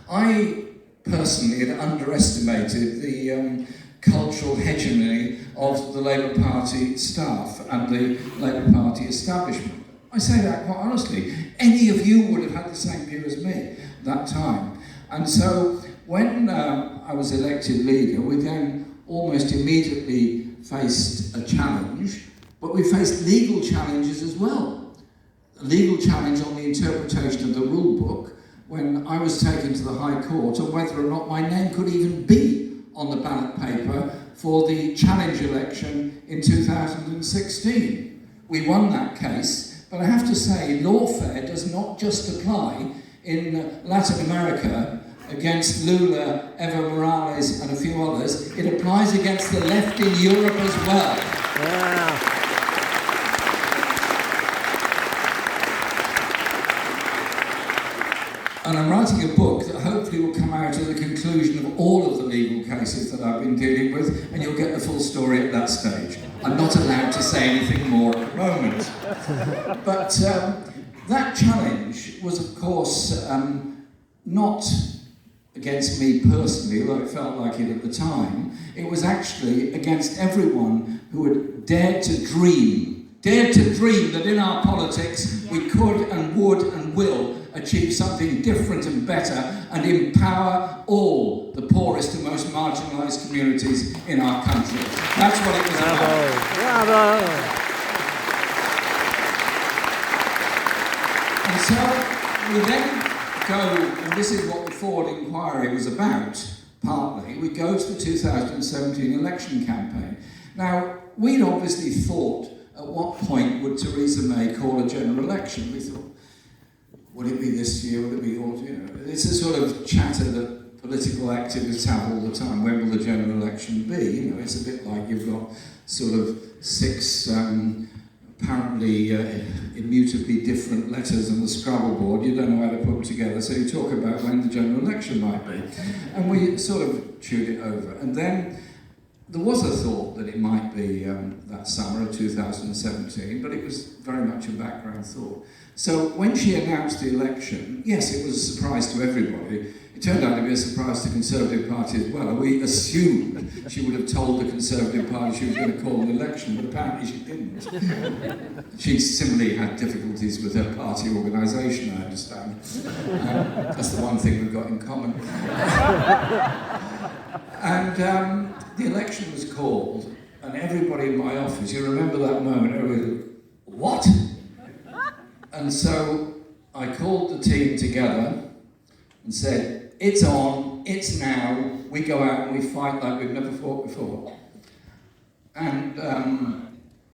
I personally had underestimated the cultural hegemony of the Labour Party staff and the Labour Party establishment. I say that quite honestly. Any of you would have had the same view as me at that time. And so when I was elected leader, we then almost immediately faced a challenge, but we faced legal challenges as well. A legal challenge on the interpretation of the rule book when I was taken to the High Court on whether or not my name could even be on the ballot paper for the challenge election in 2016. We won that case, but I have to say lawfare does not just apply in Latin America against Lula, Evo Morales and a few others. It applies against the left in Europe as well. Yeah. And I'm writing a book that hopefully will come out at the conclusion of all of the legal cases that I've been dealing with, and you'll get the full story at that stage. I'm not allowed to say anything more at the moment. But that challenge was, of course, not against me personally, although it felt like it at the time. It was actually against everyone who had dared to dream that in our politics we could and would and will achieve something different and better and empower all the poorest and most marginalised communities in our country. That's what it was about. Bravo! And so we then go, and this is what the Ford inquiry was about, partly, we go to the 2017 election campaign. Now, we'd obviously thought, at what point would Theresa May call a general election? We thought, would it be this year, would it be all, it's a sort of chatter that political activists have all the time. When will the general election be? It's a bit like you've got sort of 6 apparently immutably different letters on the Scrabble board. You don't know how to put them together, so you talk about when the general election might be. And we sort of chewed it over. And then there was a thought that it might be that summer of 2017, but it was very much a background thought. So when she announced the election, yes, it was a surprise to everybody. It turned out to be a surprise to the Conservative Party as well. We assumed she would have told the Conservative Party she was going to call an election, but apparently she didn't. She simply had difficulties with her party organisation, I understand. That's the one thing we've got in common. And the election was called, and everybody in my office, you remember that moment, everybody, what? And so I called the team together and said, it's on, it's now, we go out and we fight like we've never fought before. And